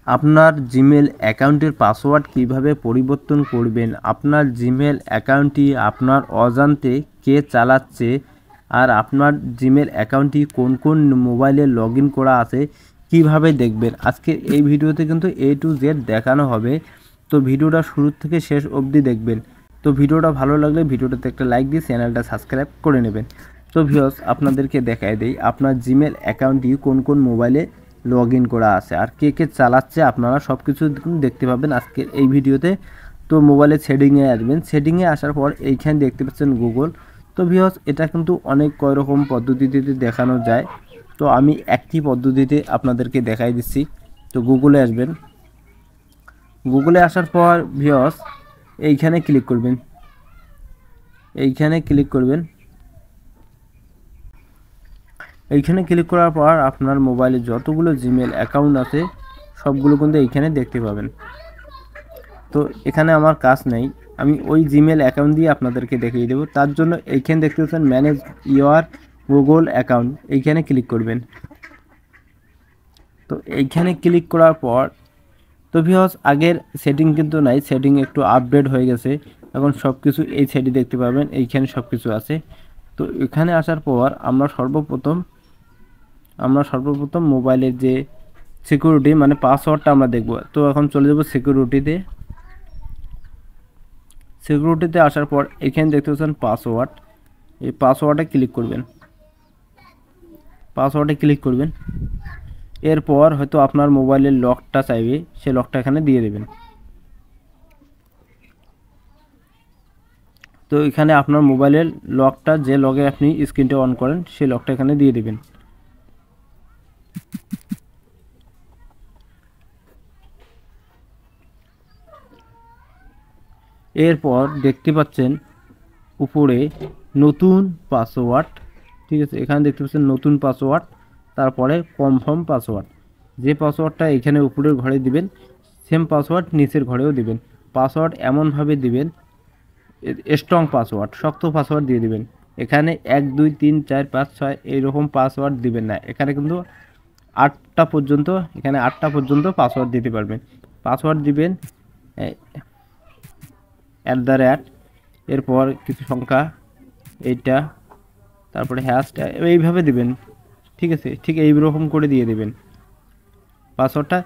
আপনার জিমেল অ্যাকাউন্টের পাসওয়ার্ড কিভাবে পরিবর্তন করবেন, আপনার জিমেল অ্যাকাউন্টটি আপনার অজান্তে কে চালাচ্ছে, আর আপনার জিমেল অ্যাকাউন্টটি কোন কোন মোবাইলে লগ ইন করা আছে কিভাবে দেখবেন, আজকে এই ভিডিওতে কিন্তু A to Z দেখানো হবে। তো ভিডিওটা শুরু থেকে শেষ অবধি দেখবেন। তো ভিডিওটা ভালো লাগলে ভিডিওটাতে একটা লাইক দিয়ে চ্যানেলটা সাবস্ক্রাইব করে নেবেন। তো ভিউয়ার্স, আপনাদেরকে দেখাই দেই আপনার জিমেল অ্যাকাউন্টটি কোন কোন মোবাইলে লগ ইন করা আছে আর কে কে চালাচ্ছে, আপনারা সব কিছু দেখতে পাবেন আজকের এই ভিডিওতে। তো মোবাইলের সেটিংয়ে আসবেন, সেটিংয়ে আসার পর এইখানে দেখতে পাচ্ছেন গুগল। তো ভিউয়ার্স, এটা কিন্তু অনেক কয় রকম পদ্ধতিতে দেখানো যায়, তো আমি একটি পদ্ধতিতে আপনাদেরকে দেখাই দিচ্ছি। তো গুগলে আসবেন, গুগলে আসার পর ভিউয়ার্স এইখানে ক্লিক করবেন, এইখানে ক্লিক করবেন। এইখানে ক্লিক করার পর আপনার মোবাইলে যতগুলো জিমেল অ্যাকাউন্ট আছে সবগুলো কিন্তু এইখানে দেখতে পাবেন। তো এখানে আমার কাজ নেই, আমি ওই জিমেল অ্যাকাউন্ট দিয়ে আপনাদেরকে দেখিয়ে দেবো। তার জন্য এইখানে দেখতে পাচ্ছেন ম্যানেজ ইওর গুগল অ্যাকাউন্ট, এইখানে ক্লিক করবেন। তো এইখানে ক্লিক করার পর তো ভিউয়ার্স, আগের সেটিং কিন্তু নাই, সেটিং একটু আপডেট হয়ে গেছে। এখন সব কিছু এই সাইডে দেখতে পাবেন, এইখানে সব কিছু আছে। তো এখানে আসার পর আমরা সর্বপ্রথম মোবাইলের যে সিকিউরিটি মানে পাসওয়ার্ডটা আমরা দেখব। তো এখন চলে যাব সিকিউরিটিতে। সিকিউরিটিতে আসার পর এখানে দেখতে পাচ্ছেন পাসওয়ার্ড, এই পাসওয়ার্ডে ক্লিক করবেন, পাসওয়ার্ডে ক্লিক করবেন। এরপর হয়তো আপনার মোবাইলের লকটা চাইবে, সেই লকটা এখানে দিয়ে দেবেন। তো এখানে আপনার মোবাইলের লকটা যে লগে আপনি স্ক্রিনটা অন করেন সেই লকটা এখানে দিয়ে দেবেন। এরপর দেখতে পাচ্ছেন উপরে নতুন পাসওয়ার্ড, ঠিক আছে, এখানে দেখতে পাচ্ছেন নতুন পাসওয়ার্ড, তারপরে কনফার্ম পাসওয়ার্ড। যে পাসওয়ার্ডটা এখানে উপরের ঘরে দিবেন সেম পাসওয়ার্ড নিচের ঘরেও দিবেন। পাসওয়ার্ড এমনভাবে দিবেন, স্ট্রং পাসওয়ার্ড, শক্ত পাসওয়ার্ড দিয়ে দিবেন। এখানে 1 2 3 4 5 6 এইরকম পাসওয়ার্ড দিবেন না, এখানে কিন্তু 8টা পর্যন্ত, এখানে 8টা পর্যন্ত পাসওয়ার্ড দিতে পারবেন। পাসওয়ার্ড দিবেন @ এরপর কিছু সংখ্যা, এইটা, তারপরে হ্যাশটা, এইভাবে দিবেন, ঠিক আছে, ঠিক এইরকম করে দিয়ে দিবেন। পাসওয়ার্ডটা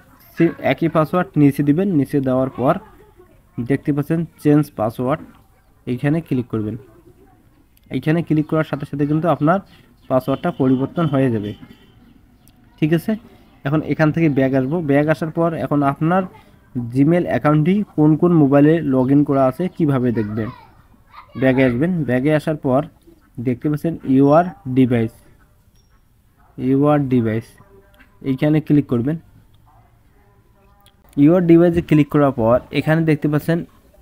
একই পাসওয়ার্ড নিচে দিবেন, নিচে দেওয়ার পর দেখতে পাচ্ছেন চেঞ্জ পাসওয়ার্ড, এইখানে ক্লিক করবেন। এইখানে ক্লিক করার সাথে সাথে কিন্তু আপনার পাসওয়ার্ডটা পরিবর্তন হয়ে যাবে, ঠিক আছে। এখন এখান থেকে ব্যাক আসবো, ব্যাক আসার পর এখন আপনার জিমেল অ্যাকাউন্টটি কোন কোন মোবাইলে লগ ইন করা আছে কিভাবে দেখবেন। ব্যাগে আসবেন, ব্যাগে আসার পর দেখতে পাচ্ছেন ইউর ডিভাইস, এইখানে ক্লিক করবেন। ইউর ডিভাইসে ক্লিক করার পর এখানে দেখতে পাচ্ছেন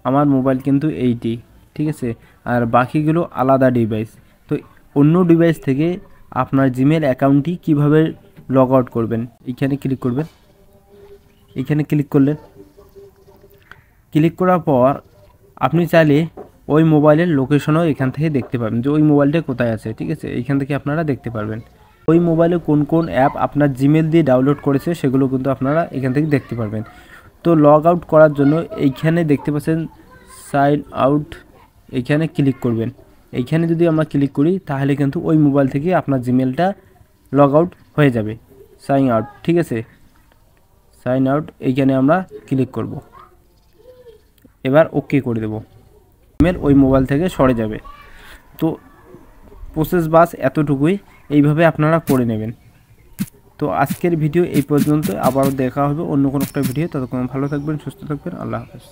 আমার মোবাইল কিন্তু এইটি, ঠিক আছে, আর বাকিগুলো আলাদা ডিভাইস। তো অন্য ডিভাইস থেকে আপনার জিমেল অ্যাকাউন্টটি কিভাবে লগ আউট করবেন, এইখানে ক্লিক করবেন। এইখানে ক্লিক করলেন, ক্লিক করার পর আপনি চাইলে ওই মোবাইলের লোকেশনও এখান থেকে দেখতে পাবেন যে ওই মোবাইলটা কোথায় আছে, ঠিক আছে, এইখান থেকে আপনারা দেখতে পারবেন। ওই মোবাইলে কোন কোন অ্যাপ আপনার জিমেল দিয়ে ডাউনলোড করেছে সেগুলো কিন্তু আপনারা এখান থেকে দেখতে পারবেন। তো লগ আউট করার জন্য এইখানে দেখতে পাচ্ছেন সাইন আউট, এইখানে ক্লিক করবেন। এইখানে যদি আমরা ক্লিক করি তাহলে কিন্তু ওই মোবাইল থেকে আপনার জিমেলটা লগ আউট হয়ে যাবে, সাইন আউট, ঠিক আছে, সাইন আউট, এইখানে আমরা ক্লিক করব। এবার ওকে করে দেব, জিমেল ওই মোবাইল থেকে সরে যাবে। তো প্রসেস বাস এতটুকুই, এইভাবে আপনারা করে নেবেন। তো আজকের ভিডিও এই পর্যন্ত, আবারও দেখা হবে অন্য কোনো একটা ভিডিও। ততক্ষণ ভালো থাকবেন, সুস্থ থাকবেন, আল্লাহ হাফেজ।